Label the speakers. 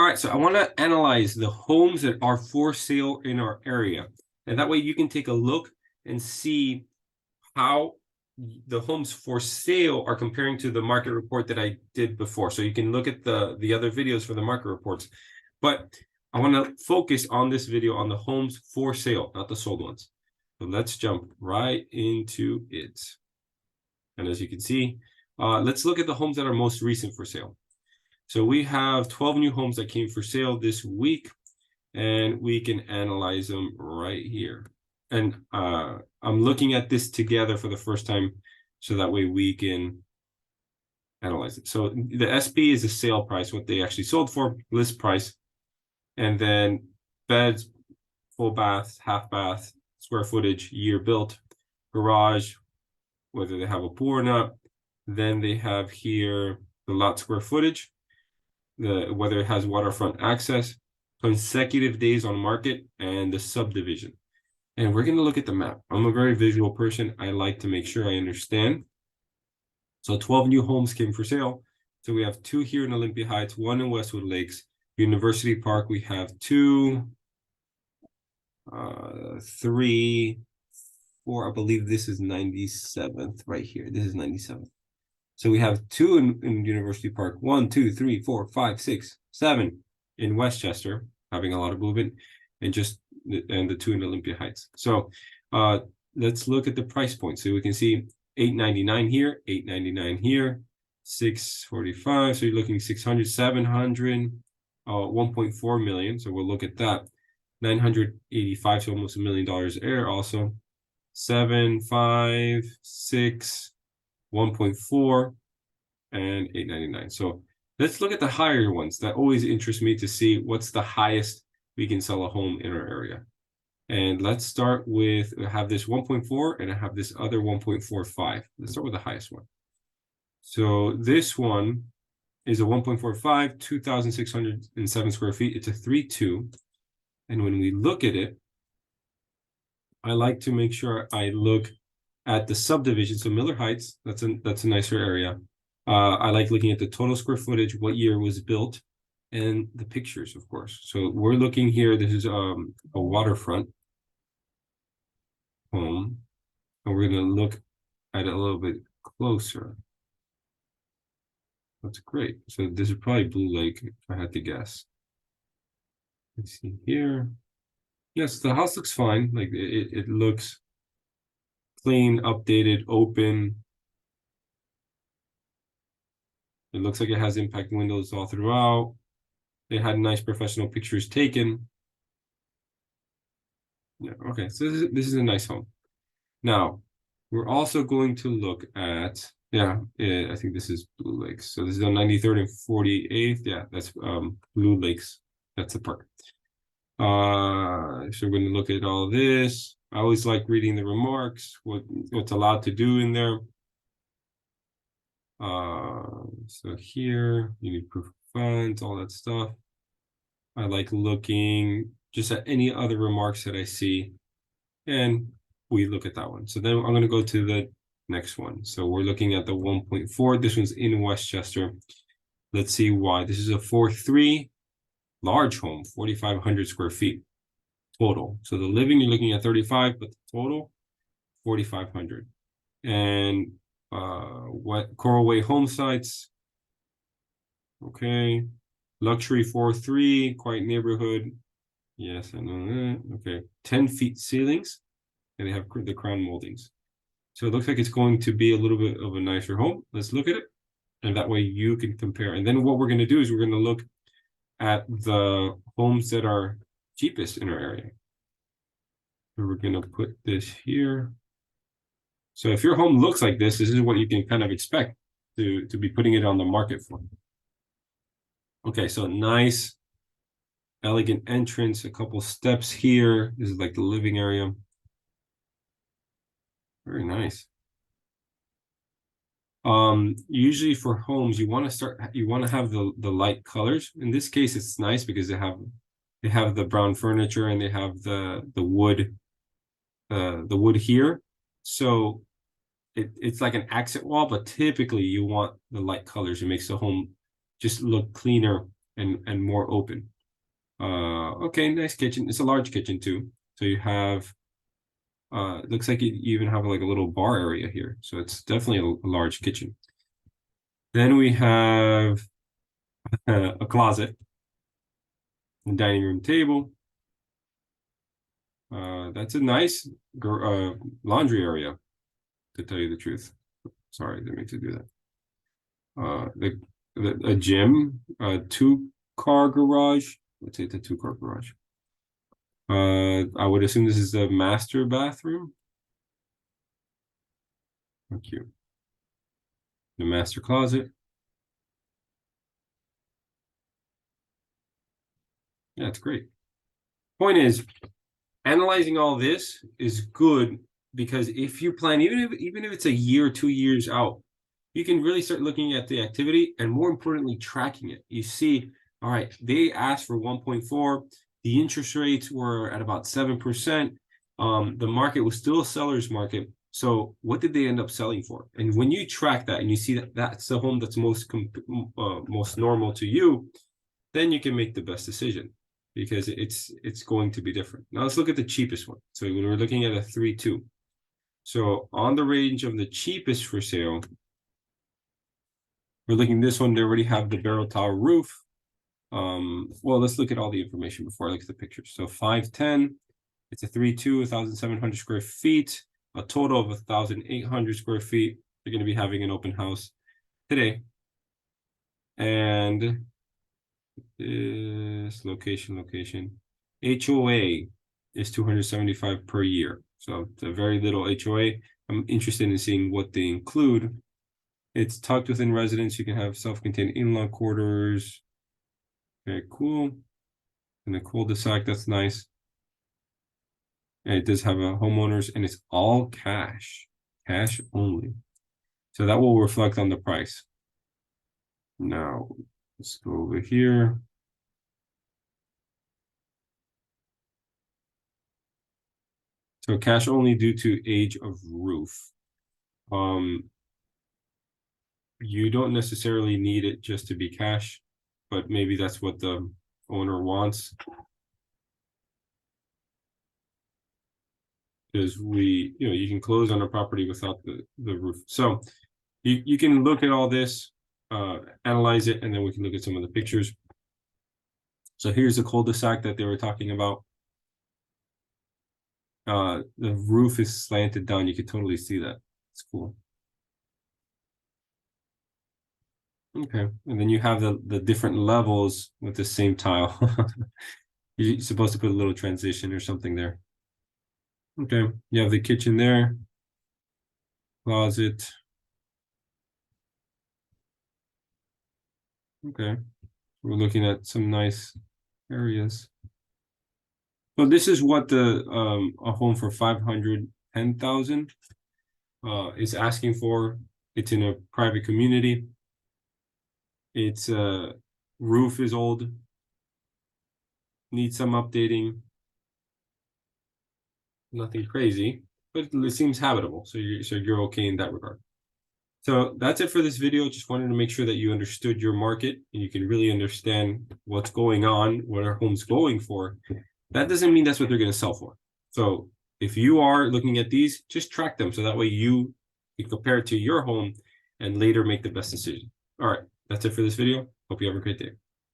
Speaker 1: All right, so I want to analyze the homes that are for sale in our area. And that way you can take a look and see how the homes for sale are comparing to the market report that I did before. So you can look at the other videos for the market reports. But I want to focus on this video on the homes for sale, not the sold ones. So let's jump right into it. And as you can see, let's look at the homes that are most recent for sale. So we have 12 new homes that came for sale this week, and we can analyze them right here. And I'm looking at this together for the first time, so that way we can analyze it. So the SP is the sale price, what they actually sold for, list price, and then beds, full bath, half bath, square footage, year built, garage, whether they have a pool or not. Then they have here the lot square footage, whether it has waterfront access, consecutive days on market, and the subdivision. And we're going to look at the map. I'm a very visual person. I like to make sure I understand. So 12 new homes came for sale. So we have 2 here in Olympia Heights, 1 in Westwood Lakes. University Park, we have 2, 3, 4. I believe this is 97th right here. This is 97th. So we have 2 in University Park, 1, 2, 3, 4, 5, 6, 7 in Westchester, having a lot of movement, and the 2 in Olympia Heights. So let's look at the price point. So we can see $899 here, $899 here, $645. So you're looking 600, 700, 1.4 million. So we'll look at that. 985, so almost $1 million air also. 7, 5, 6. 1.4 and 899. So let's look at the higher ones. That always interests me to see what's the highest we can sell a home in our area. And let's start with, I have this 1.4 and I have this other 1.45. Let's start with the highest one. So this one is a 1.45, 2,607 square feet. It's a 3.2. And when we look at it, I like to make sure I look at the subdivision. So Miller Heights, that's a nicer area. I like looking at the total square footage, what year it was built, and the pictures, of course. So we're looking here. This is a waterfront home, and we're going to look at it a little bit closer. That's great. So this is probably Blue Lake, if I had to guess. Let's see here. Yes, the house looks fine. Like it looks clean, updated, open. It looks like it has impact windows all throughout. They had nice professional pictures taken. Yeah, okay, so this is a nice home. Now, we're also going to look at, I think this is Blue Lakes. So this is on 93rd and 48th. Yeah, that's Blue Lakes. That's the park. So we're going to look at all this. I always like reading the remarks, what's allowed to do in there. So here, you need proof of funds, all that stuff. I like looking just at any other remarks that I see, and we look at that one. So then I'm going to go to the next one. So we're looking at the 1.4. This one's in Westchester. Let's see why. This is a 4.3 large home, 4,500 square feet total. So the living, you're looking at 35, but the total, 4,500. And what Coral Way home sites. Okay. Luxury 4.3, quiet neighborhood. Yes, I know that. Okay. 10 feet ceilings, and they have the crown moldings. So it looks like it's going to be a little bit of a nicer home. Let's look at it. And that way you can compare. And then what we're going to do is we're going to look at the homes that are cheapest in our area. So we're going to put this here. So if your home looks like this is what you can kind of expect to be putting it on the market for. Okay, so nice, elegant entrance, a couple steps here. This is like the living area. Very nice. Usually for homes, you want to have the light colors. In this case, it's nice because they have the brown furniture and they have the wood here. So it's like an accent wall, but typically you want the light colors. It makes the home just look cleaner and more open. Okay, nice kitchen. It's a large kitchen too. So you have it looks like you even have like a little bar area here. So it's definitely a large kitchen. Then we have a closet, a dining room table. That's a nice laundry area, to tell you the truth. Sorry, didn't mean to do that. A gym, a 2-car garage. Let's say it's a 2-car garage. I would assume this is the master bathroom. Thank you. The master closet. Yeah, it's great. Point is, analyzing all this is good because if you plan, even if it's a year or 2 years out, you can really start looking at the activity and more importantly, tracking it. You see, all right, they asked for 1.4. The interest rates were at about 7%. The market was still a seller's market. So what did they end up selling for? And when you track that and you see that that's the home that's most normal to you, then you can make the best decision because it's going to be different. Now let's look at the cheapest one. So when we're looking at a 3.2. So on the range of the cheapest for sale, we're looking at this one. They already have the barrel tile roof. Well, let's look at all the information before I look at the pictures. So 510, it's a 3.2, 1,700 square feet, a total of 1,800 square feet. They're going to be having an open house today. And this location, HOA is 275 per year. So it's a very little HOA. I'm interested in seeing what they include. It's tucked within residence. You can have self-contained in-law quarters. Very cool. And the cul-de-sac, that's nice. And it does have a homeowners, and it's all cash only. So that will reflect on the price. Now, let's go over here. So cash only due to age of roof. You don't necessarily need it just to be cash, but maybe that's what the owner wants. Because you can close on a property without the roof. So you can look at all this, analyze it, and then we can look at some of the pictures. So here's the cul-de-sac that they were talking about. The roof is slanted down. You can totally see that. It's cool. Okay, and then you have the different levels with the same tile. You're supposed to put a little transition or something there. Okay, you have the kitchen there, closet. Okay, we're looking at some nice areas. So this is what the a home for 510,000 is asking for. It's in a private community. Its roof is old, needs some updating. Nothing crazy, but it seems habitable. So you're okay in that regard. So that's it for this video. Just wanted to make sure that you understood your market and you can really understand what's going on, what our home's going for. That doesn't mean that's what they're going to sell for. So if you are looking at these, just track them. So that way you can compare it to your home and later make the best decision. All right, that's it for this video. Hope you have a great day.